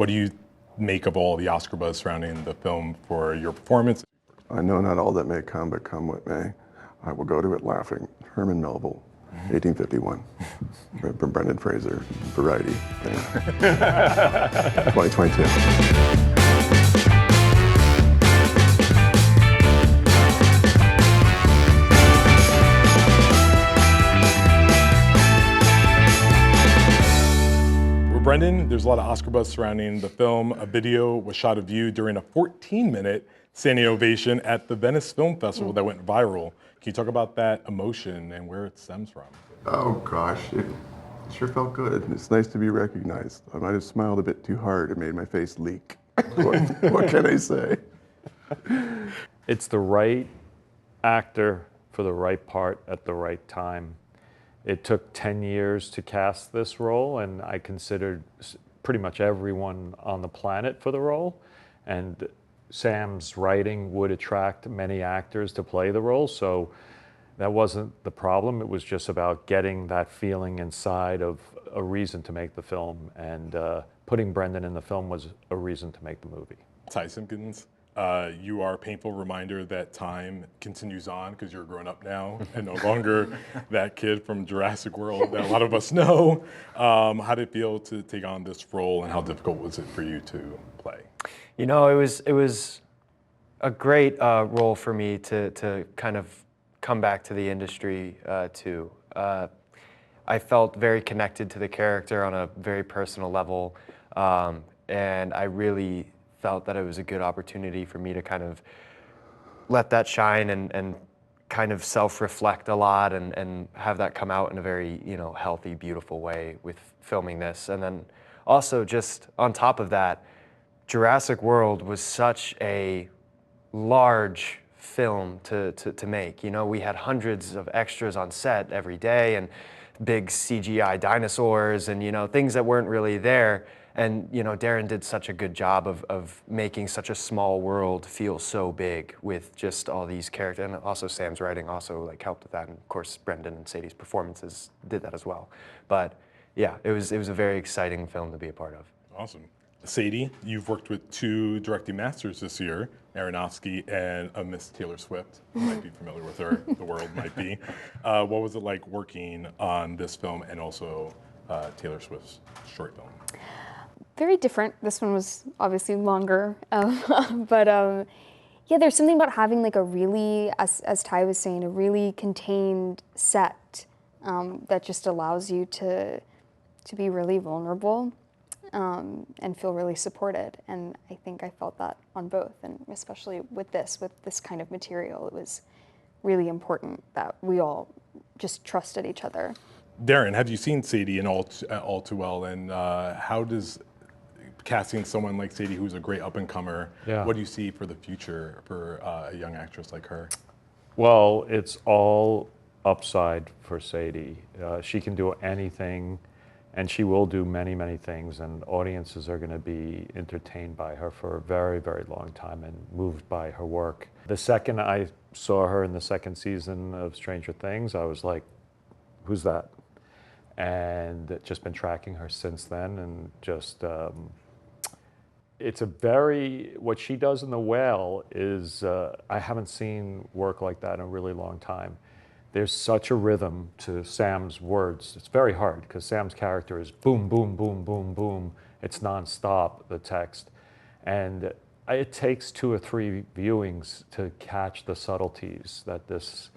What do you make of all the Oscar buzz surrounding the film for your performance? I know not all that may come, but come what may. I will go to it laughing. Herman Melville, 1851. From Brendan Fraser, Variety. 2022. Brendan, there's a lot of Oscar buzz surrounding the film. A video was shot of you during a 14-minute standing ovation at the Venice Film Festival that went viral. Can you talk about that emotion and where it stems from? Oh gosh, it sure felt good. It's nice to be recognized. I might have smiled a bit too hard. It made my face leak. What can I say? It's the right actor for the right part at the right time. It took 10 years to cast this role, and I considered pretty much everyone on the planet for the role. And Sam's writing would attract many actors to play the role, so that wasn't the problem. It was just about getting that feeling inside of a reason to make the film, and putting Brendan in the film was a reason to make the movie. Ty Simpkins, you are a painful reminder that time continues on because you're grown up now and no longer that kid from Jurassic World that a lot of us know. How did it feel to take on this role, and how difficult was it for you to play? You know, it was a great role for me to kind of come back to the industry to. I felt very connected to the character on a very personal level, and I really felt that it was a good opportunity for me to kind of let that shine and kind of self-reflect a lot and have that come out in a very, healthy, beautiful way with filming this. And then also just on top of that, Jurassic World was such a large film to make. We had hundreds of extras on set every day and big CGI dinosaurs and, things that weren't really there. And Darren did such a good job of making such a small world feel so big with just all these characters, and also Sam's writing also helped with that, and of course Brendan and Sadie's performances did that as well. But yeah, it was a very exciting film to be a part of. Awesome. Sadie, you've worked with 2 directing masters this year, Aronofsky and a Miss Taylor Swift. You might be familiar with her, the world might be. What was it like working on this film and also Taylor Swift's short film? Very different. This one was obviously longer, but yeah, there's something about having a really, as Ty was saying, a really contained set that just allows you to be really vulnerable and feel really supported. And I think I felt that on both, and especially with this kind of material, it was really important that we all just trusted each other. Darren, have you seen Sadie in All Too Well, and how does casting someone like Sadie, who's a great up-and-comer, what do you see for the future for a young actress like her? Well, it's all upside for Sadie. She can do anything, and she will do many, many things, and audiences are going to be entertained by her for a very, very long time and moved by her work. The second I saw her in the second season of Stranger Things, I was like, who's that? And just been tracking her since then, and just it's what she does in The Whale is, I haven't seen work like that in a really long time. There's such a rhythm to Sam's words. It's very hard because Sam's character is boom, boom, boom, boom, boom. It's nonstop, the text. And it takes 2 or 3 viewings to catch the subtleties that this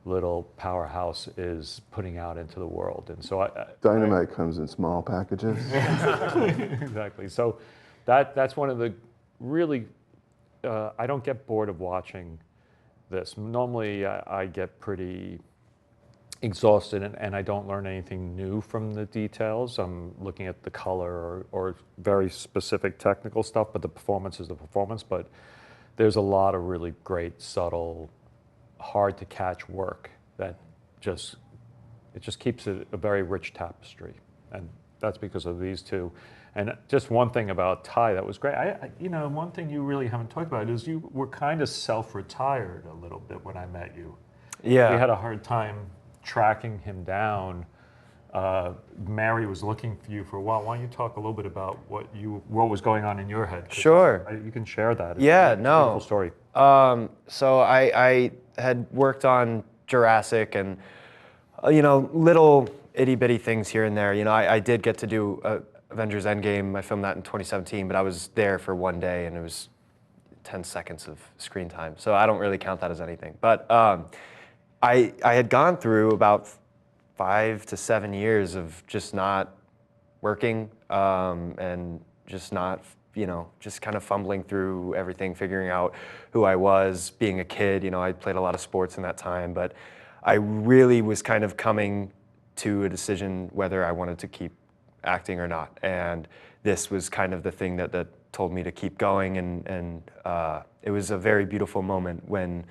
little powerhouse is putting out into the world. And so Dynamite comes in small packages. Exactly. So that's one of the really, I don't get bored of watching this. Normally I get pretty exhausted and I don't learn anything new from the details. I'm looking at the color or very specific technical stuff, but the performance is the performance. But there's a lot of really great, subtle, hard to catch work that it just keeps it a very rich tapestry, and that's because of these 2. And just one thing about Ty that was great. One thing you really haven't talked about is you were kind of self-retired a little bit when I met you. Yeah, we had a hard time tracking him down Mary was looking for you for a while. Why don't you talk a little bit about what was going on in your head? 'Cause Sure. you can share that. Yeah, It's a no. beautiful story. So I had worked on Jurassic and, little itty bitty things here and there. I did get to do Avengers Endgame. I filmed that in 2017, but I was there for one day and it was 10 seconds of screen time. So I don't really count that as anything. But I had gone through about 5 to 7 years of just not working and just not, just kind of fumbling through everything, figuring out who I was, being a kid. I played a lot of sports in that time, but I really was kind of coming to a decision whether I wanted to keep acting or not. And this was kind of the thing that told me to keep going. And it was a very beautiful moment when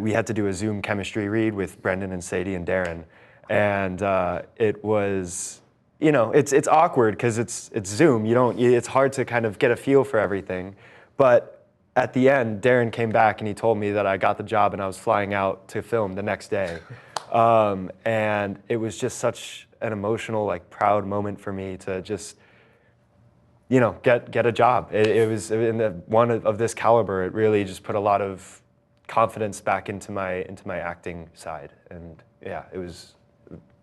we had to do a Zoom chemistry read with Brendan and Sadie and Darren. And it was, it's awkward because it's Zoom. It's hard to kind of get a feel for everything. But at the end, Darren came back and he told me that I got the job and I was flying out to film the next day. And it was just such an emotional, proud moment for me to just, get a job. It was in one of this caliber. It really just put a lot of confidence back into my acting side. And yeah, it was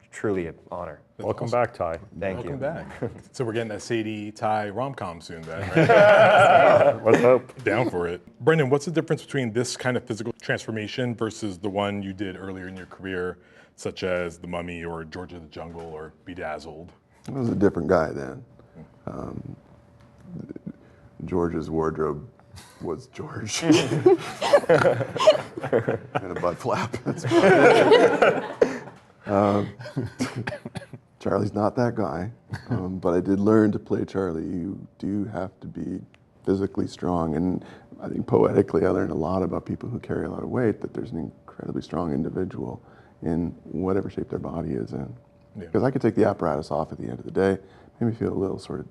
truly an honor. Welcome back, Ty. Thank you. Welcome back. So we're getting a Sadie Ty rom-com soon then, right? Let's hope. Down for it. Brendan, what's the difference between this kind of physical transformation versus the one you did earlier in your career, such as The Mummy or George of the Jungle or Bedazzled? I was a different guy then. George's wardrobe was George. And a butt flap. That's Charlie's not that guy, but I did learn to play Charlie. You do have to be physically strong, and I think poetically I learned a lot about people who carry a lot of weight, that there's an incredibly strong individual in whatever shape their body is in. Because I could take the apparatus off at the end of the day, made me feel a little sort of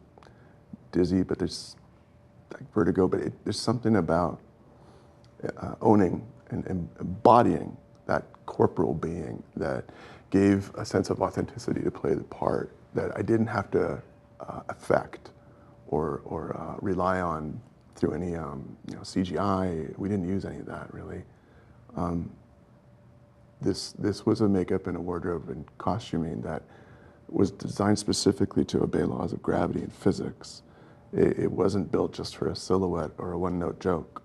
dizzy, but there's vertigo, but there's something about owning and embodying that corporal being that gave a sense of authenticity to play the part that I didn't have to affect or rely on through any CGI. We didn't use any of that really. This was a makeup and a wardrobe and costuming that was designed specifically to obey laws of gravity and physics. It wasn't built just for a silhouette or a one-note joke.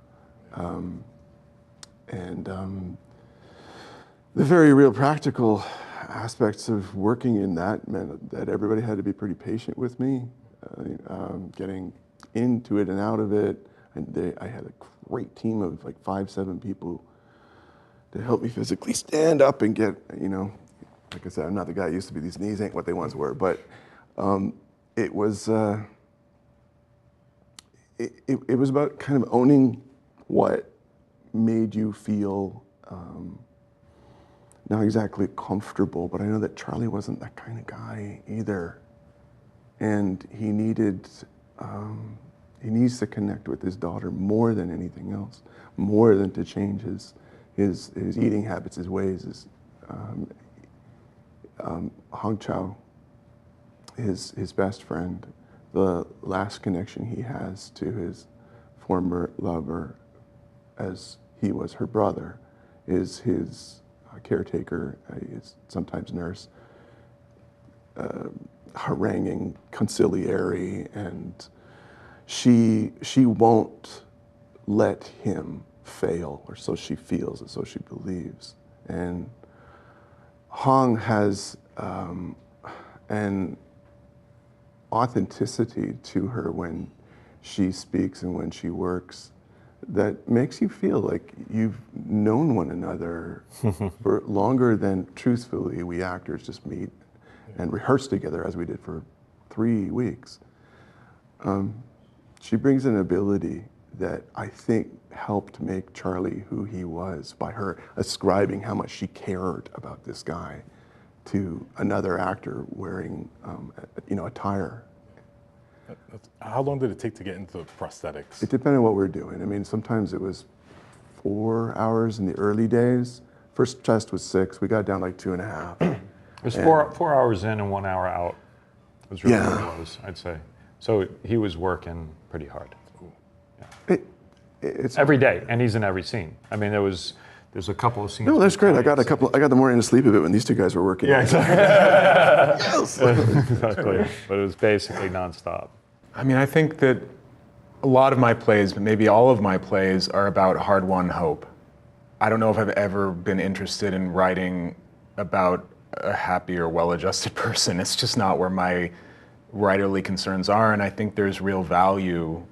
The very real practical aspects of working in that meant that everybody had to be pretty patient with me, getting into it and out of it. And I had a great team of 5-7 people to help me physically stand up and get, like I said, I'm not the guy I used to be. These knees ain't what they once were, but it was it was about kind of owning what made you feel not exactly comfortable, but I know that Charlie wasn't that kind of guy either. And he needs to connect with his daughter more than anything else, more than to change his eating habits, his ways. Hong Chow, his best friend, the last connection he has to his former lover, as he was her brother, is his caretaker, is sometimes nurse, haranguing, conciliary, and she won't let him fail, or so she feels, and so she believes. And Hong has an authenticity to her when she speaks and when she works that makes you feel like you've known one another for longer than truthfully we actors just meet and rehearse together as we did for 3 weeks. She brings an ability that I think helped make Charlie who he was by her ascribing how much she cared about this guy to another actor wearing attire. How long did it take to get into prosthetics? It depended on what we were doing. I mean, sometimes it was 4 hours in the early days. First test was 6. We got down like 2.5. It was 4 hours in and 1 hour out. It was really what it was, I'd say. So he was working pretty hard. It's Every day, and he's in every scene. I mean, there's a couple of scenes. No, that's great. I got the morning to sleep a bit when these two guys were working. Yeah, exactly. Exactly. But it was basically nonstop. I mean, I think that a lot of my plays, but maybe all of my plays, are about hard-won hope. I don't know if I've ever been interested in writing about a happy or well-adjusted person. It's just not where my writerly concerns are, and I think there's real value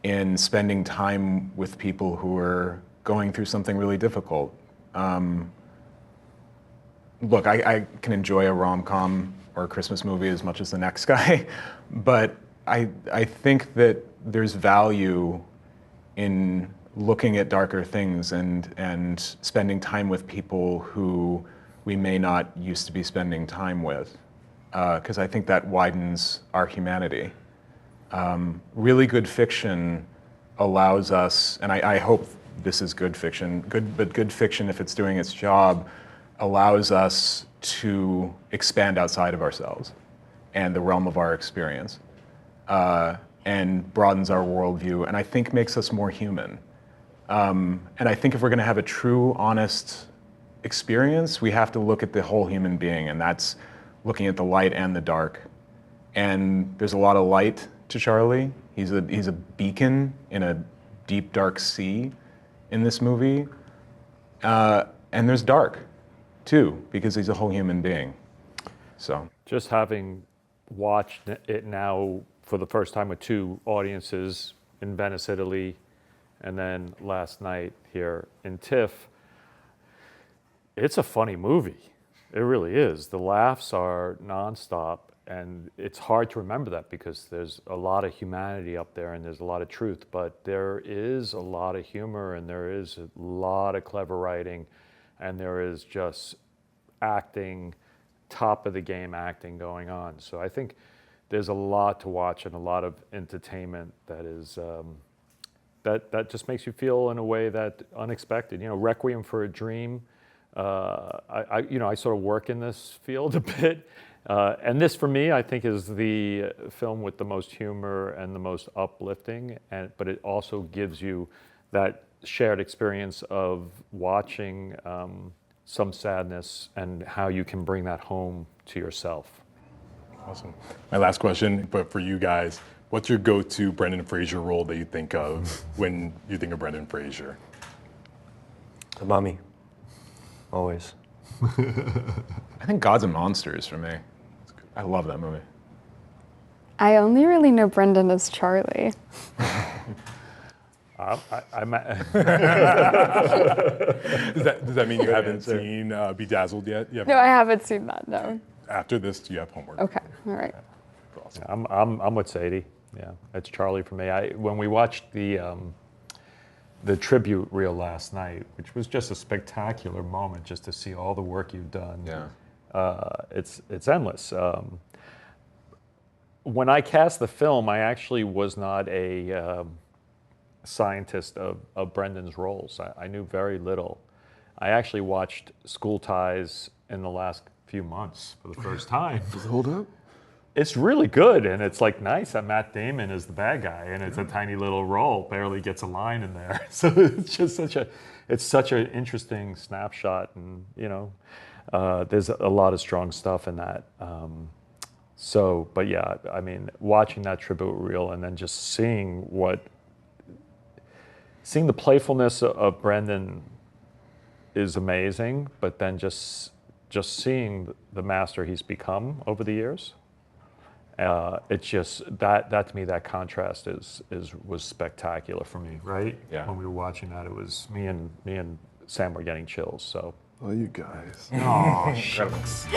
in spending time with people who are going through something really difficult. Look, I can enjoy a rom-com or a Christmas movie as much as the next guy, but I think that there's value in looking at darker things and spending time with people who we may not used to be spending time with, because I think that widens our humanity. Really good fiction allows us, and I hope this is good fiction, but good fiction, if it's doing its job, allows us to expand outside of ourselves and the realm of our experience, and broadens our worldview, and I think makes us more human. And I think if we're going to have a true, honest experience, we have to look at the whole human being, and that's looking at the light and the dark. And there's a lot of light to Charlie. He's a beacon in a deep, dark sea in this movie. And there's dark, too, because he's a whole human being. So Just having watched it now for the first time with two audiences in Venice, Italy, and then last night here in TIFF, it's a funny movie. It really is. The laughs are nonstop, and it's hard to remember that because there's a lot of humanity up there and there's a lot of truth, but there is a lot of humor and there is a lot of clever writing and there is just acting, top of the game acting going on. So I think there's a lot to watch and a lot of entertainment that is that just makes you feel in a way that unexpected. You know, Requiem for a Dream. I sort of work in this field a bit, and this for me I think is the film with the most humor and the most uplifting. But it also gives you that shared experience of watching some sadness and how you can bring that home to yourself. Awesome. My last question, but for you guys, what's your go-to Brendan Fraser role that you think of when you think of Brendan Fraser? The Mummy. Always. I think Gods and Monsters for me. I love that movie. I only really know Brendan as Charlie. Does that mean you haven't seen Bedazzled yet? No, I haven't seen that, no. After this, you have homework. Okay, all right. Awesome. I'm with Sadie. Yeah, it's Charlie for me. When we watched the tribute reel last night, which was just a spectacular moment, just to see all the work you've done. Yeah. It's endless. When I cast the film, I actually was not a scientist of Brendan's roles. I knew very little. I actually watched School Ties in the last few months for the first time. Does it hold up? It's really good, and it's like nice that Matt Damon is the bad guy, and it's a tiny little role, barely gets a line in there. So it's just such an interesting snapshot, and there's a lot of strong stuff in that. But yeah, I mean, watching that tribute reel and then just seeing the playfulness of Brendan is amazing, but then just seeing the master he's become over the years. It's just that to me, that contrast was spectacular for me, right? Yeah. When we were watching that, it was me and Sam were getting chills. So. Oh, you guys. Oh, shucks.